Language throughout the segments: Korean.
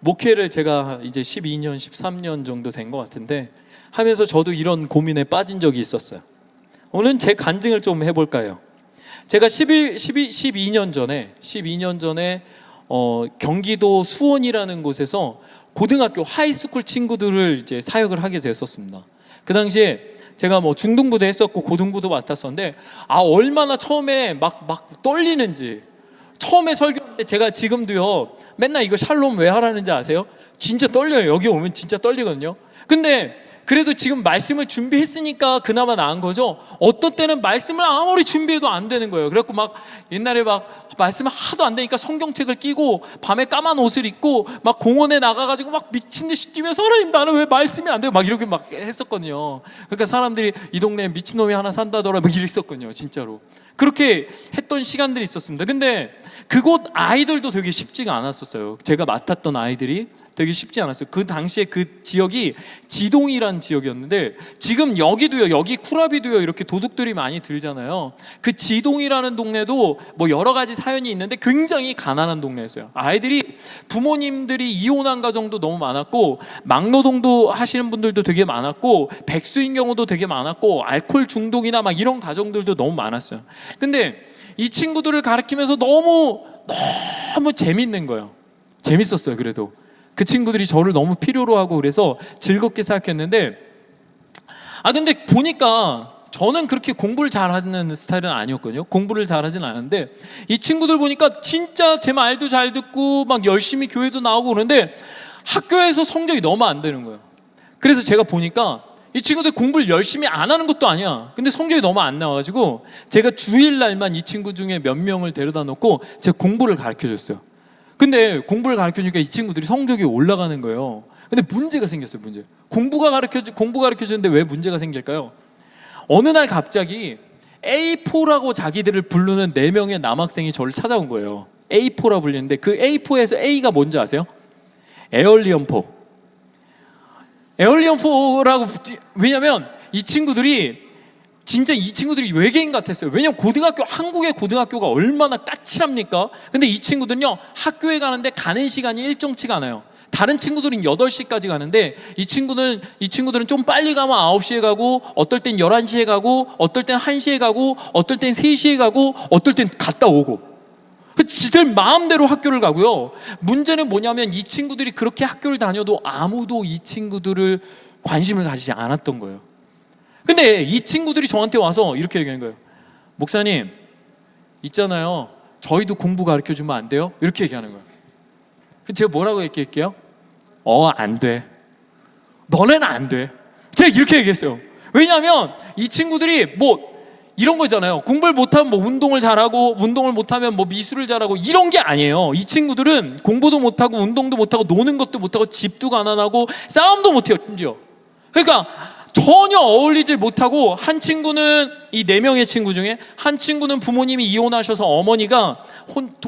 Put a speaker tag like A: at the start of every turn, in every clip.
A: 목회를 제가 이제 12년, 13년 정도 된 것 같은데 하면서 저도 이런 고민에 빠진 적이 있었어요. 오늘은 제 간증을 좀 해볼까요? 제가 12년 전에 경기도 수원이라는 곳에서 고등학교 하이스쿨 친구들을 이제 사역을 하게 됐었습니다. 그 당시에 제가 뭐 중등부도 했었고 고등부도 맡았었는데 얼마나 처음에 막 떨리는지. 처음에 설교할 때 제가 지금도요 맨날 이거 샬롬 왜 하라는지 아세요? 진짜 떨려요. 여기 오면 진짜 떨리거든요. 근데 그래도 지금 말씀을 준비했으니까 그나마 나은 거죠. 어떤 때는 말씀을 아무리 준비해도 안 되는 거예요. 그래갖고 막 옛날에 막 말씀을 하도 안 되니까 성경책을 끼고 밤에 까만 옷을 입고 막 공원에 나가가지고 막 미친 듯이 뛰면서 하나님 나는 왜 말씀이 안 돼요? 막 이렇게 막 했었거든요. 그러니까 사람들이 이 동네에 미친놈이 하나 산다더라 막 이랬었거든요. 진짜로. 그렇게 했던 시간들이 있었습니다. 근데 그곳 아이들도 되게 쉽지가 않았었어요. 제가 맡았던 아이들이 되게 쉽지 않았어요. 그 당시에 그 지역이 지동이라는 지역이었는데 지금 여기도요, 여기 쿠라비도요 이렇게 도둑들이 많이 들잖아요. 그 지동이라는 동네도 뭐 여러 가지 사연이 있는데 굉장히 가난한 동네였어요. 아이들이 부모님들이 이혼한 가정도 너무 많았고 막노동도 하시는 분들도 되게 많았고 백수인 경우도 되게 많았고 알코올 중독이나 막 이런 가정들도 너무 많았어요. 근데 이 친구들을 가르치면서 너무 재밌는 거예요. 재밌었어요. 그래도 그 친구들이 저를 너무 필요로 하고 그래서 즐겁게 생각했는데 근데 보니까 저는 그렇게 공부를 잘하는 스타일은 아니었거든요. 공부를 잘하진 않았는데 이 친구들 보니까 진짜 제 말도 잘 듣고 막 열심히 교회도 나오고 그러는데 학교에서 성적이 너무 안 되는 거예요. 그래서 제가 보니까 이 친구들 공부를 열심히 안 하는 것도 아니야. 근데 성적이 너무 안 나와가지고 제가 주일날만 이 친구 중에 몇 명을 데려다 놓고 제가 공부를 가르쳐줬어요. 근데 공부를 가르쳐주니까 이 친구들이 성적이 올라가는 거예요. 근데 문제가 생겼어요. 공부 가르쳐주는데 왜 문제가 생길까요? 어느 날 갑자기 A4라고 자기들을 부르는 4명의 남학생이 저를 찾아온 거예요. A4라 불리는데 그 A4에서 A가 뭔지 아세요? 에얼리언4. 에얼리언4라고 왜냐면 이 친구들이 외계인 같았어요. 왜냐면 한국의 고등학교가 얼마나 까칠합니까? 근데 이 친구들은요, 학교에 가는데 가는 시간이 일정치가 않아요. 다른 친구들은 8시까지 가는데 이 친구들은 좀 빨리 가면 9시에 가고, 어떨 땐 11시에 가고, 어떨 땐 1시에 가고, 어떨 땐 3시에 가고, 어떨 땐 갔다 오고. 지들 마음대로 학교를 가고요. 문제는 뭐냐면 이 친구들이 그렇게 학교를 다녀도 아무도 이 친구들을 관심을 가지지 않았던 거예요. 근데 이 친구들이 저한테 와서 이렇게 얘기하는 거예요. 목사님, 있잖아요. 저희도 공부 가르쳐주면 안 돼요? 이렇게 얘기하는 거예요. 제가 뭐라고 얘기할게요? 안 돼. 너네는 안 돼. 제가 이렇게 얘기했어요. 왜냐하면 이 친구들이 이런 거잖아요. 공부를 못하면 운동을 잘하고, 운동을 못하면 미술을 잘하고, 이런 게 아니에요. 이 친구들은 공부도 못하고, 운동도 못하고, 노는 것도 못하고, 집도 가난하고, 싸움도 못해요. 심지어. 그러니까 전혀 어울리질 못하고, 한 친구는 이 4명의 친구 중에 한 친구는 부모님이 이혼하셔서 어머니가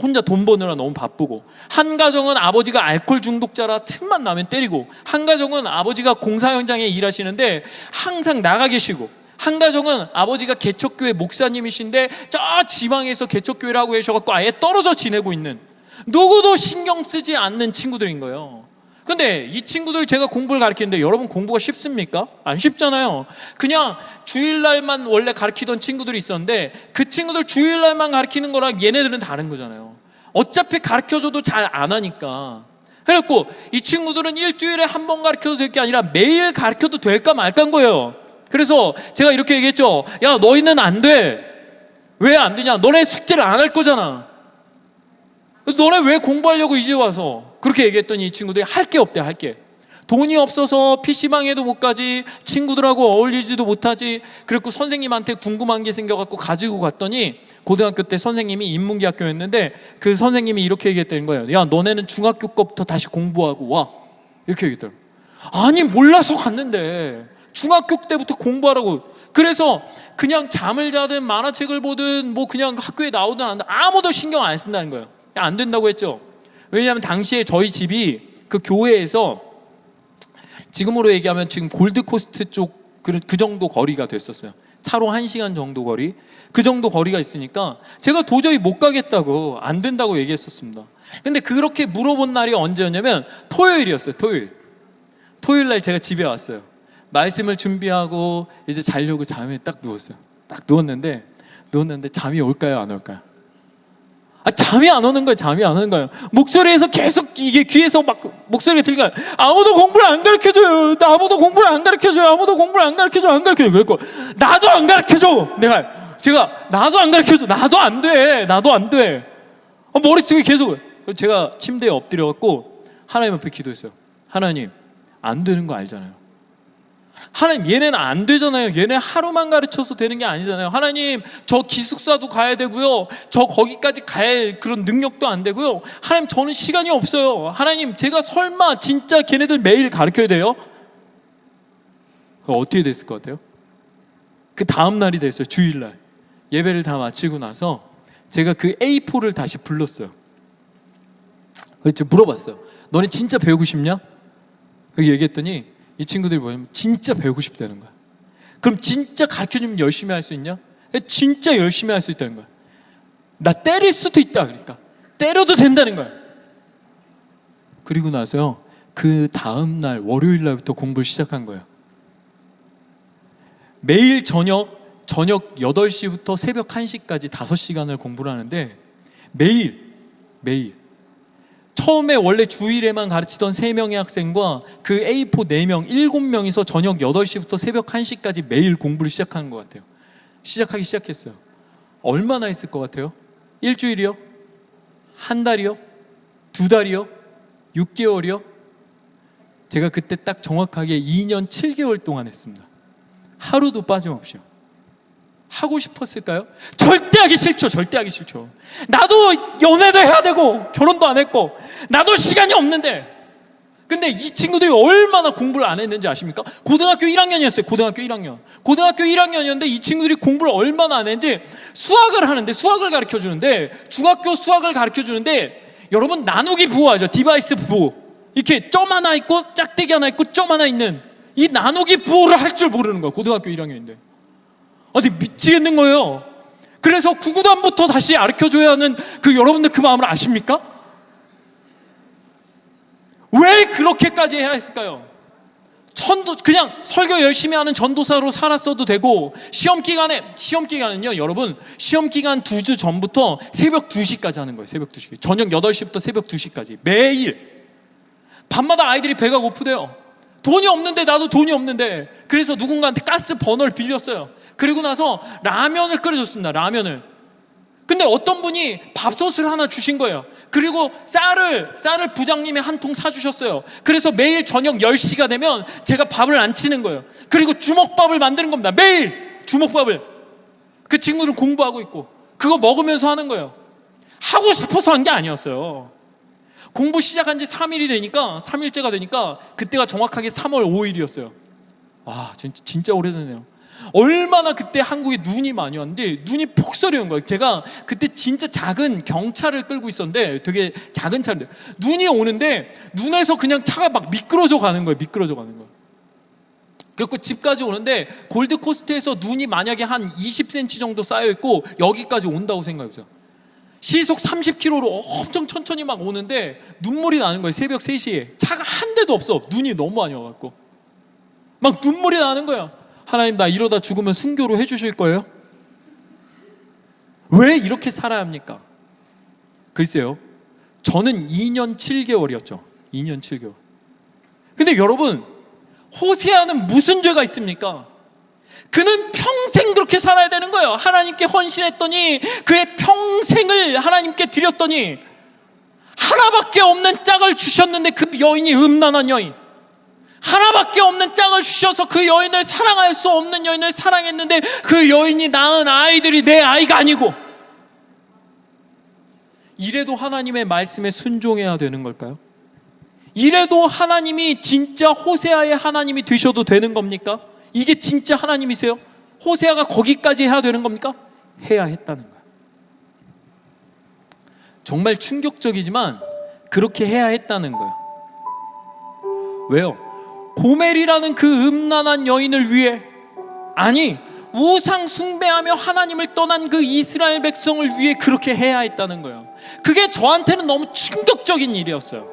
A: 혼자 돈 버느라 너무 바쁘고, 한 가정은 아버지가 알코올 중독자라 틈만 나면 때리고, 한 가정은 아버지가 공사 현장에 일하시는데 항상 나가 계시고, 한 가정은 아버지가 개척교회 목사님이신데 저 지방에서 개척교회를 하고 계셔갖고 아예 떨어져 지내고 있는, 누구도 신경 쓰지 않는 친구들인 거예요. 근데 이 친구들 제가 공부를 가르치는데 여러분 공부가 쉽습니까? 안 쉽잖아요. 그냥 주일날만 원래 가르치던 친구들이 있었는데 그 친구들 주일날만 가르치는 거랑 얘네들은 다른 거잖아요. 어차피 가르쳐줘도 잘 안 하니까. 그래갖고 이 친구들은 일주일에 한 번 가르쳐도 될 게 아니라 매일 가르쳐도 될까 말까인 거예요. 그래서 제가 이렇게 얘기했죠. 야, 너희는 안 돼. 왜 안 되냐? 너네 숙제를 안 할 거잖아. 너네 왜 공부하려고 이제 와서? 그렇게 얘기했더니 이 친구들이 할 게 없대. 할 게. 돈이 없어서 PC방에도 못 가지, 친구들하고 어울리지도 못하지. 그리고 선생님한테 궁금한 게 생겨갖고 가지고 갔더니 고등학교 때 선생님이 인문계 학교였는데 그 선생님이 이렇게 얘기했다는 거예요. 야, 너네는 중학교 거부터 다시 공부하고 와. 이렇게 얘기했더라고요. 아니, 몰라서 갔는데 중학교 때부터 공부하라고. 그래서 그냥 잠을 자든 만화책을 보든 그냥 학교에 나오든 아무도 신경 안 쓴다는 거예요. 안 된다고 했죠. 왜냐하면 당시에 저희 집이 그 교회에서 지금으로 얘기하면 지금 골드코스트 쪽 그 정도 거리가 됐었어요. 차로 1시간 정도 거리, 그 정도 거리가 있으니까 제가 도저히 못 가겠다고, 안 된다고 얘기했었습니다. 근데 그렇게 물어본 날이 언제였냐면 토요일이었어요. 토요일 날 제가 집에 왔어요. 말씀을 준비하고 이제 자려고 잠에 딱 누웠어요. 딱 누웠는데 잠이 올까요, 안 올까요? 잠이 안 오는 거예요. 목소리에서 계속 이게 귀에서 막 목소리가 들려요. 아무도 공부를 안 가르쳐줘요. 아무도 공부를 안 가르쳐줘요. 그랬고 나도 안 가르쳐줘. 제가 나도 안 가르쳐줘. 나도 안 돼. 머릿속에 계속. 제가 침대에 엎드려갖고 하나님 앞에 기도했어요. 하나님, 안 되는 거 알잖아요. 하나님, 얘네는 안 되잖아요. 얘네 하루만 가르쳐서 되는 게 아니잖아요. 하나님, 저 기숙사도 가야 되고요, 저 거기까지 갈 그런 능력도 안 되고요. 하나님, 저는 시간이 없어요. 하나님, 제가 설마 진짜 걔네들 매일 가르쳐야 돼요? 어떻게 됐을 것 같아요? 그 다음 날이 됐어요. 주일날 예배를 다 마치고 나서 제가 그 A4를 다시 불렀어요. 그래서 물어봤어요. 너네 진짜 배우고 싶냐? 그렇게 얘기했더니 이 친구들이 뭐냐면 진짜 배우고 싶다는 거야. 그럼 진짜 가르쳐주면 열심히 할 수 있냐? 진짜 열심히 할 수 있다는 거야. 나 때릴 수도 있다. 그러니까 때려도 된다는 거야. 그리고 나서요, 그 다음 날 월요일 날부터 공부를 시작한 거예요. 매일 저녁 8시부터 새벽 1시까지 5시간을 공부를 하는데 매일 처음에 원래 주일에만 가르치던 3명의 학생과 그 A4 4명, 7명이서 저녁 8시부터 새벽 1시까지 매일 공부를 시작하는 것 같아요. 시작하기 시작했어요. 얼마나 했을 것 같아요? 일주일이요? 한 달이요? 2달이요? 6개월이요? 제가 그때 딱 정확하게 2년 7개월 동안 했습니다. 하루도 빠짐없이요. 하고 싶었을까요? 절대 하기 싫죠. 나도 연애도 해야 되고 결혼도 안 했고 나도 시간이 없는데, 근데 이 친구들이 얼마나 공부를 안 했는지 아십니까? 고등학교 1학년이었어요. 고등학교 1학년이었는데 이 친구들이 공부를 얼마나 안 했는지, 수학을 가르쳐주는데, 중학교 수학을 가르쳐주는데, 여러분 나누기 부호 아죠? 디바이스 부호. 이렇게 점 하나 있고 짝대기 하나 있고 점 하나 있는 이 나누기 부호를 할 줄 모르는 거야. 고등학교 1학년인데 미치겠는 거예요. 그래서 구구단부터 다시 가르쳐줘야 하는 여러분들 그 마음을 아십니까? 왜 그렇게까지 해야 했을까요? 그냥 설교 열심히 하는 전도사로 살았어도 되고, 시험기간은요 여러분, 시험기간 2주 전부터 새벽 2시까지 하는 거예요. 새벽 2시, 저녁 8시부터 새벽 2시까지 매일. 밤마다 아이들이 배가 고프대요. 돈이 없는데, 나도 돈이 없는데, 그래서 누군가한테 가스 버너를 빌렸어요. 그리고 나서 라면을 끓여줬습니다. 근데 어떤 분이 밥솥을 하나 주신 거예요. 그리고 쌀을 부장님이 한 통 사주셨어요. 그래서 매일 저녁 10시가 되면 제가 밥을 안 치는 거예요. 그리고 주먹밥을 만드는 겁니다. 매일 주먹밥을. 그 친구들은 공부하고 있고 그거 먹으면서 하는 거예요. 하고 싶어서 한 게 아니었어요. 공부 시작한 지 3일째가 되니까 그때가 정확하게 3월 5일이었어요. 와, 진짜 오래됐네요. 얼마나 그때 한국에 눈이 많이 왔는데 눈이 폭설이 온 거예요. 제가 그때 진짜 작은 경차를 끌고 있었는데, 되게 작은 차인데 눈이 오는데 눈에서 그냥 차가 막 미끄러져 가는 거예요. 그래서 집까지 오는데 골드코스트에서 눈이 만약에 한 20cm 정도 쌓여있고 여기까지 온다고 생각해보세요. 시속 30km로 엄청 천천히 막 오는데 눈물이 나는 거예요. 새벽 3시에 차가 한 대도 없어. 눈이 너무 많이 와갖고 막 눈물이 나는 거예요. 하나님, 나 이러다 죽으면 순교로 해주실 거예요? 왜 이렇게 살아야 합니까? 글쎄요, 저는 2년 7개월이었죠 2년 7개월. 근데 여러분, 호세아는 무슨 죄가 있습니까? 그는 평생 그렇게 살아야 되는 거예요. 하나님께 헌신했더니, 그의 평생을 하나님께 드렸더니 하나밖에 없는 짝을 주셨는데 그 여인이 음란한 여인, 하나밖에 없는 짝을 주셔서 그 여인을 사랑할 수 없는 여인을 사랑했는데 그 여인이 낳은 아이들이 내 아이가 아니고, 이래도 하나님의 말씀에 순종해야 되는 걸까요? 이래도 하나님이 진짜 호세아의 하나님이 되셔도 되는 겁니까? 이게 진짜 하나님이세요? 호세아가 거기까지 해야 되는 겁니까? 해야 했다는 거예요. 정말 충격적이지만 그렇게 해야 했다는 거예요. 왜요? 고멜이라는 그 음란한 여인을 위해, 아니 우상 숭배하며 하나님을 떠난 그 이스라엘 백성을 위해 그렇게 해야 했다는 거예요. 그게 저한테는 너무 충격적인 일이었어요.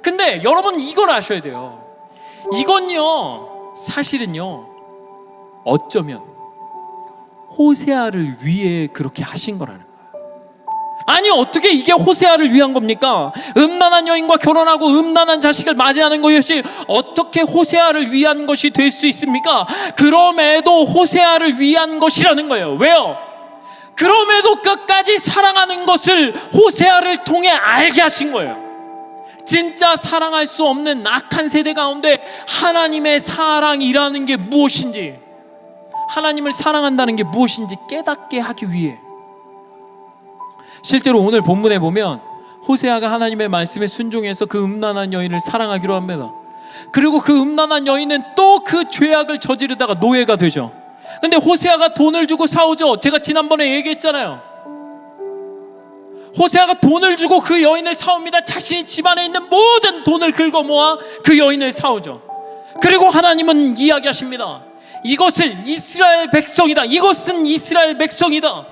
A: 근데 여러분 이걸 아셔야 돼요. 이건요 사실은요 어쩌면 호세아를 위해 그렇게 하신 거라는 거예요. 아니 어떻게 이게 호세아를 위한 겁니까? 음란한 여인과 결혼하고 음란한 자식을 맞이하는 것이 어떻게 호세아를 위한 것이 될 수 있습니까? 그럼에도 호세아를 위한 것이라는 거예요. 왜요? 그럼에도 끝까지 사랑하는 것을 호세아를 통해 알게 하신 거예요. 진짜 사랑할 수 없는 악한 세대 가운데 하나님의 사랑이라는 게 무엇인지, 하나님을 사랑한다는 게 무엇인지 깨닫게 하기 위해. 실제로 오늘 본문에 보면 호세아가 하나님의 말씀에 순종해서 그 음란한 여인을 사랑하기로 합니다. 그리고 그 음란한 여인은 또 그 죄악을 저지르다가 노예가 되죠. 근데 호세아가 돈을 주고 사오죠. 제가 지난번에 얘기했잖아요. 호세아가 돈을 주고 그 여인을 사옵니다. 자신이 집안에 있는 모든 돈을 긁어 모아 그 여인을 사오죠. 그리고 하나님은 이야기하십니다. 이것을 이스라엘 백성이다. 이것은 이스라엘 백성이다.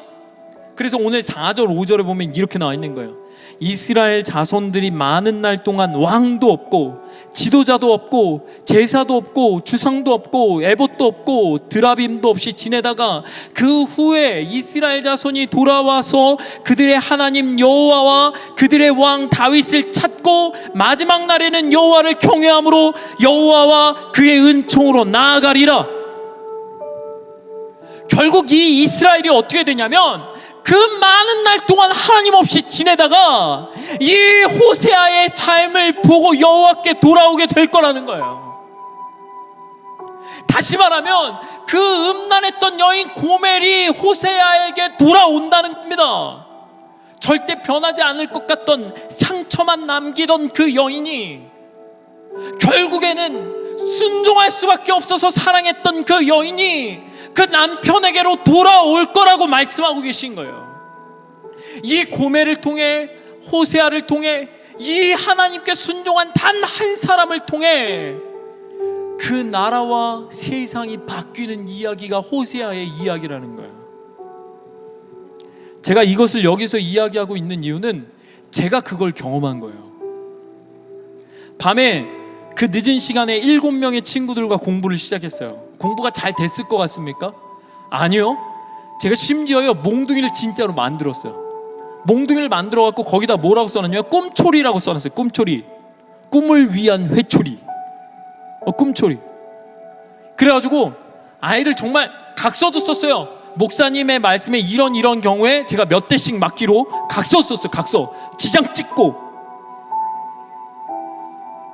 A: 그래서 오늘 4절 5절에 보면 이렇게 나와 있는 거예요. 이스라엘 자손들이 많은 날 동안 왕도 없고 지도자도 없고 제사도 없고 주상도 없고 에봇도 없고 드라빔도 없이 지내다가 그 후에 이스라엘 자손이 돌아와서 그들의 하나님 여호와와 그들의 왕 다윗을 찾고 마지막 날에는 여호와를 경외함으로 여호와와 그의 은총으로 나아가리라. 결국 이 이스라엘이 어떻게 되냐면 그 많은 날 동안 하나님 없이 지내다가 이 호세아의 삶을 보고 여호와께 돌아오게 될 거라는 거예요. 다시 말하면 그 음란했던 여인 고멜이 호세아에게 돌아온다는 겁니다. 절대 변하지 않을 것 같던 상처만 남기던 그 여인이 결국에는 순종할 수밖에 없어서 사랑했던 그 여인이 그 남편에게로 돌아올 거라고 말씀하고 계신 거예요. 이 고멜을 통해, 호세아를 통해, 이 하나님께 순종한 단 한 사람을 통해 그 나라와 세상이 바뀌는 이야기가 호세아의 이야기라는 거예요. 제가 이것을 여기서 이야기하고 있는 이유는 제가 그걸 경험한 거예요. 밤에 그 늦은 시간에 7명의 친구들과 공부를 시작했어요. 공부가 잘 됐을 것 같습니까? 아니요. 제가 심지어요 몽둥이를 진짜로 만들었어요. 몽둥이를 만들어 갖고 거기다 뭐라고 써놨냐면 꿈초리라고 써놨어요. 꿈초리. 꿈을 위한 회초리. 꿈초리. 그래가지고 아이들 정말 각서도 썼어요. 목사님의 말씀에 이런 경우에 제가 몇 대씩 맞기로 각서 썼어요. 각서. 지장 찍고.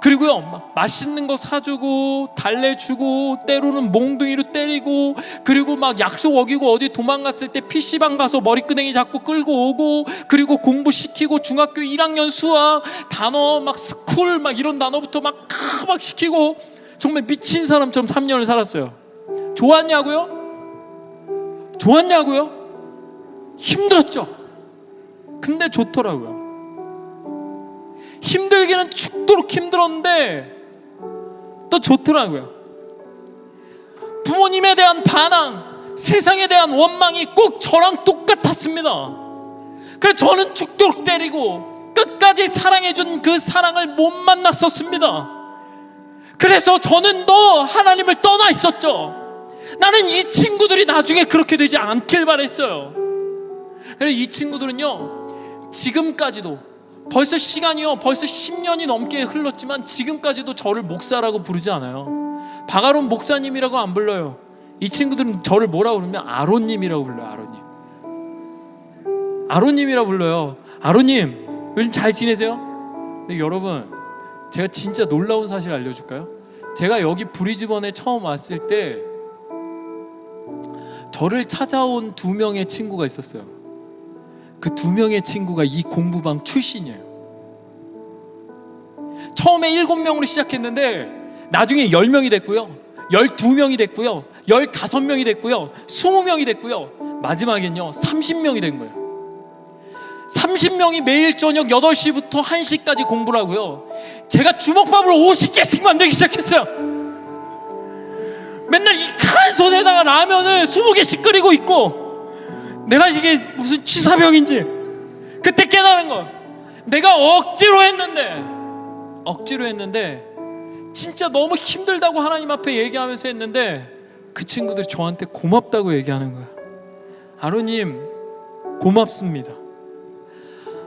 A: 그리고요 막 맛있는 거 사주고 달래주고 때로는 몽둥이로 때리고 그리고 막 약속 어기고 어디 도망갔을 때 PC방 가서 머리끄댕이 잡고 끌고 오고 그리고 공부시키고 중학교 1학년 수학 단어 막 스쿨 막 이런 단어부터 막 시키고 정말 미친 사람처럼 3년을 살았어요. 좋았냐고요? 좋았냐고요? 힘들었죠. 근데 좋더라고요. 힘들기는 죽도록 힘들었는데 또 좋더라고요. 부모님에 대한 반항, 세상에 대한 원망이 꼭 저랑 똑같았습니다. 그래서 저는 죽도록 때리고 끝까지 사랑해준 그 사랑을 못 만났었습니다. 그래서 저는 더 하나님을 떠나 있었죠. 나는 이 친구들이 나중에 그렇게 되지 않길 바랬어요. 그래서 이 친구들은요 지금까지도 벌써 시간이요 벌써 10년이 넘게 흘렀지만 지금까지도 저를 목사라고 부르지 않아요. 박아론 목사님이라고 안 불러요. 이 친구들은 저를 뭐라고 부르면 아론님이라고 불러요. 아론님이라고 불러요. 아론님 요즘 잘 지내세요? 근데 여러분 제가 진짜 놀라운 사실 알려줄까요? 제가 여기 브리즈번에 처음 왔을 때 저를 찾아온 2명의 친구가 있었어요. 그 2명의 친구가 이 공부방 출신이에요. 처음에 7명으로 시작했는데 나중에 10명이 됐고요 12명이 됐고요 15명이 됐고요 20명이 됐고요 마지막엔요 30명이 된 거예요. 30명이 매일 저녁 8시부터 1시까지 공부를 하고요 제가 주먹밥을 50개씩 만들기 시작했어요. 맨날 이 큰 손에다가 라면을 20개씩 끓이고 있고, 내가 이게 무슨 취사병인지 그때 깨달은 거. 내가 억지로 했는데 진짜 너무 힘들다고 하나님 앞에 얘기하면서 했는데 그 친구들이 저한테 고맙다고 얘기하는 거야. 하루님 고맙습니다.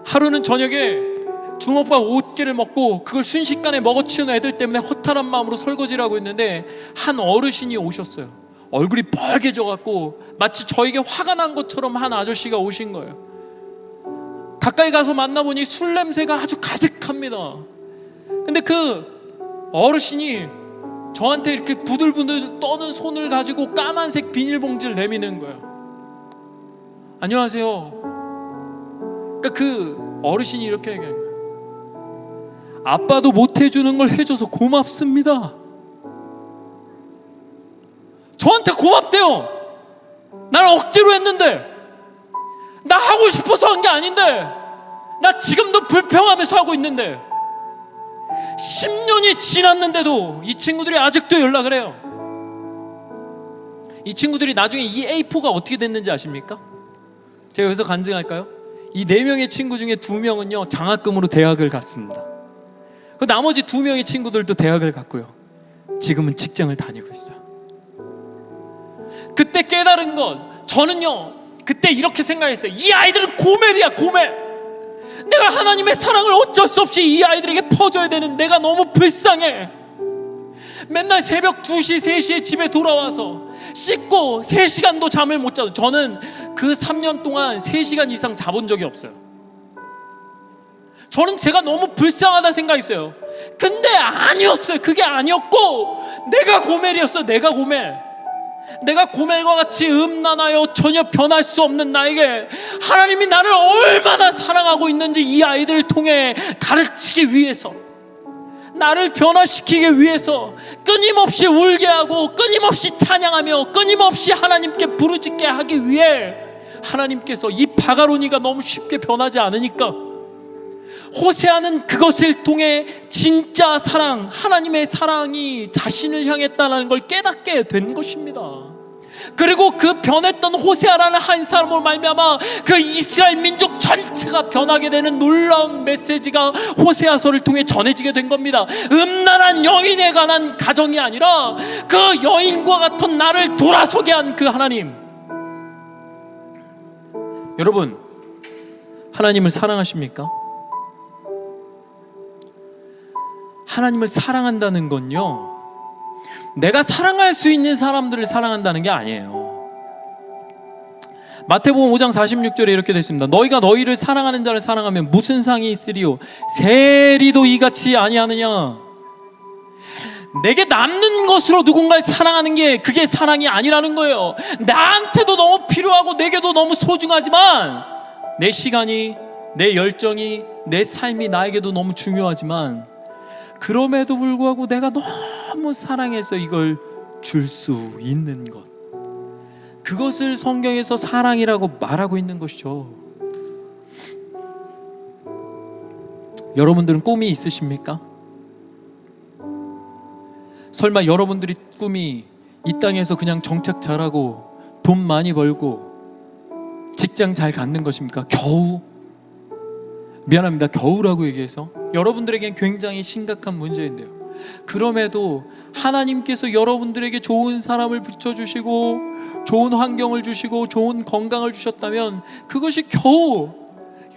A: 하루는 저녁에 주먹밥 5개를 먹고 그걸 순식간에 먹어치운 애들 때문에 허탈한 마음으로 설거지를 하고 있는데 한 어르신이 오셨어요. 얼굴이 빨개져 갖고 마치 저에게 화가 난 것처럼 한 아저씨가 오신 거예요. 가까이 가서 만나보니 술 냄새가 아주 가득합니다. 근데 그 어르신이 저한테 이렇게 부들부들 떠는 손을 가지고 까만색 비닐봉지를 내미는 거예요. 안녕하세요. 그러니까 그 어르신이 이렇게 얘기하는 거예요. 아빠도 못 해주는 걸 해줘서 고맙습니다. 저한테 고맙대요. 난 억지로 했는데, 나 하고 싶어서 한 게 아닌데, 나 지금도 불평하면서 하고 있는데 10년이 지났는데도 이 친구들이 아직도 연락을 해요. 이 친구들이 나중에 이 A4가 어떻게 됐는지 아십니까? 제가 여기서 간증할까요? 이 4명의 친구 중에 2명은요 장학금으로 대학을 갔습니다. 그 나머지 2명의 친구들도 대학을 갔고요, 지금은 직장을 다니고 있어요. 그때 깨달은 건, 저는요 그때 이렇게 생각했어요. 이 아이들은 고멜이야, 고멜. 내가 하나님의 사랑을 어쩔 수 없이 이 아이들에게 퍼줘야 되는 내가 너무 불쌍해. 맨날 새벽 2시, 3시에 집에 돌아와서 씻고 3시간도 잠을 못 자도, 저는 그 3년 동안 3시간 이상 자본 적이 없어요. 저는 제가 너무 불쌍하다 생각했어요. 근데 아니었어요. 그게 아니었고 내가 고멜이었어요. 내가 고멜과 같이 음란하여 전혀 변할 수 없는 나에게 하나님이 나를 얼마나 사랑하고 있는지 이 아이들을 통해 가르치기 위해서, 나를 변화시키기 위해서 끊임없이 울게 하고 끊임없이 찬양하며 끊임없이 하나님께 부르짖게 하기 위해 하나님께서, 이 바가로니가 너무 쉽게 변하지 않으니까 호세아는 그것을 통해 진짜 사랑, 하나님의 사랑이 자신을 향했다는 걸 깨닫게 된 것입니다. 그리고 그 변했던 호세아라는 한 사람으로 말미암아 그 이스라엘 민족 전체가 변하게 되는 놀라운 메시지가 호세아서를 통해 전해지게 된 겁니다. 음란한 여인에 관한 가정이 아니라 그 여인과 같은 나를 돌아서게 한 그 하나님. 여러분, 하나님을 사랑하십니까? 하나님을 사랑한다는 건요, 내가 사랑할 수 있는 사람들을 사랑한다는 게 아니에요. 마태복음 5장 46절에 이렇게 되어 있습니다. 너희가 너희를 사랑하는 자를 사랑하면 무슨 상이 있으리요? 세리도 이같이 아니하느냐? 내게 남는 것으로 누군가를 사랑하는 게 그게 사랑이 아니라는 거예요. 나한테도 너무 필요하고 내게도 너무 소중하지만, 내 시간이, 내 열정이, 내 삶이 나에게도 너무 중요하지만, 그럼에도 불구하고 내가 너무 사랑해서 이걸 줄 수 있는 것, 그것을 성경에서 사랑이라고 말하고 있는 것이죠. 여러분들은 꿈이 있으십니까? 설마 여러분들이 꿈이 이 땅에서 그냥 정착 잘하고 돈 많이 벌고 직장 잘 갖는 것입니까? 겨우? 미안합니다, 겨우라고 얘기해서 여러분들에겐 굉장히 심각한 문제인데요, 그럼에도 하나님께서 여러분들에게 좋은 사람을 붙여주시고 좋은 환경을 주시고 좋은 건강을 주셨다면 그것이 겨우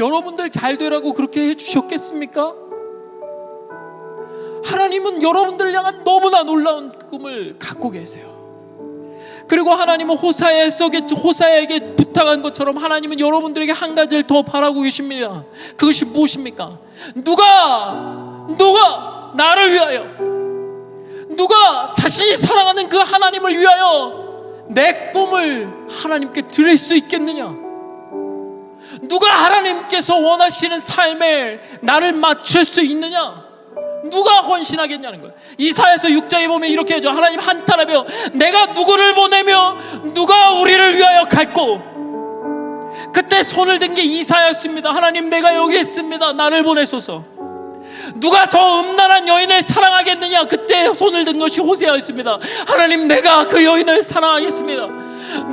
A: 여러분들 잘 되라고 그렇게 해주셨겠습니까? 하나님은 여러분들을 향한 너무나 놀라운 꿈을 갖고 계세요. 그리고 하나님은 호사야에게 부탁한 것처럼 하나님은 여러분들에게 한 가지를 더 바라고 계십니다. 그것이 무엇입니까? 누가 나를 위하여, 누가 자신이 사랑하는 그 하나님을 위하여 내 꿈을 하나님께 드릴 수 있겠느냐? 누가 하나님께서 원하시는 삶에 나를 맞출 수 있느냐? 누가 헌신하겠냐는 거예요. 이사야서 6장에 보면 이렇게 하죠. 하나님 한탄하며 내가 누구를 보내며 누가 우리를 위하여 갈고. 그때 손을 든 게 이사야였습니다. 하나님, 내가 여기 있습니다. 나를 보내소서. 누가 저 음란한 여인을 사랑하겠느냐? 사랑하겠느냐? 그때 손을 든 것이 호세아였습니다. 하나님, 내가 그 여인을 사랑하겠습니다.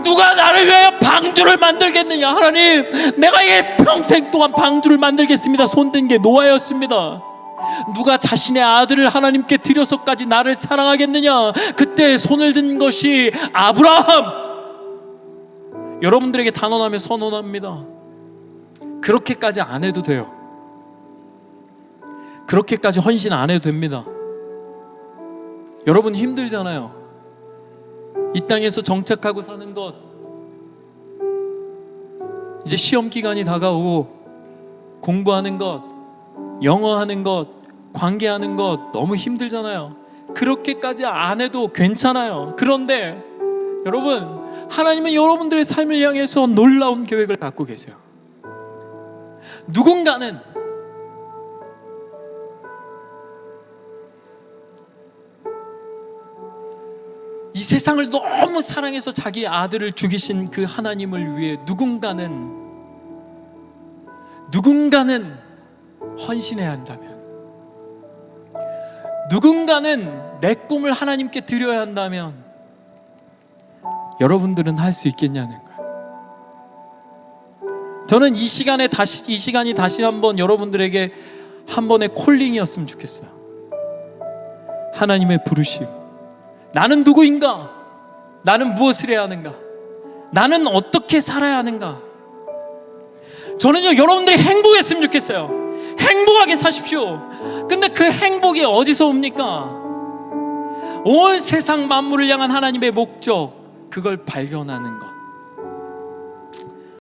A: 누가 나를 위하여 방주를 만들겠느냐? 하나님, 내가 일평생 동안 방주를 만들겠습니다. 손든 게 노아였습니다. 누가 자신의 아들을 하나님께 드려서까지 나를 사랑하겠느냐? 그때 손을 든 것이 아브라함. 여러분들에게 단언하며 선언합니다. 그렇게까지 안 해도 돼요. 그렇게까지 헌신 안 해도 됩니다. 여러분 힘들잖아요. 이 땅에서 정착하고 사는 것, 이제 시험 기간이 다가오고 공부하는 것, 영어 하는 것, 관계하는 것 너무 힘들잖아요. 그렇게까지 안 해도 괜찮아요. 그런데 여러분, 하나님은 여러분들의 삶을 향해서 놀라운 계획을 갖고 계세요. 누군가는 이 세상을 너무 사랑해서 자기 아들을 죽이신 그 하나님을 위해 누군가는 헌신해야 한다면, 누군가는 내 꿈을 하나님께 드려야 한다면 여러분들은 할 수 있겠냐는 거예요. 저는 이 시간이 다시 한번 여러분들에게 한 번의 콜링이었으면 좋겠어요. 하나님의 부르심. 나는 누구인가? 나는 무엇을 해야 하는가? 나는 어떻게 살아야 하는가? 저는요, 여러분들이 행복했으면 좋겠어요. 행복하게 사십시오. 근데 그 행복이 어디서 옵니까? 온 세상 만물을 향한 하나님의 목적, 그걸 발견하는 것.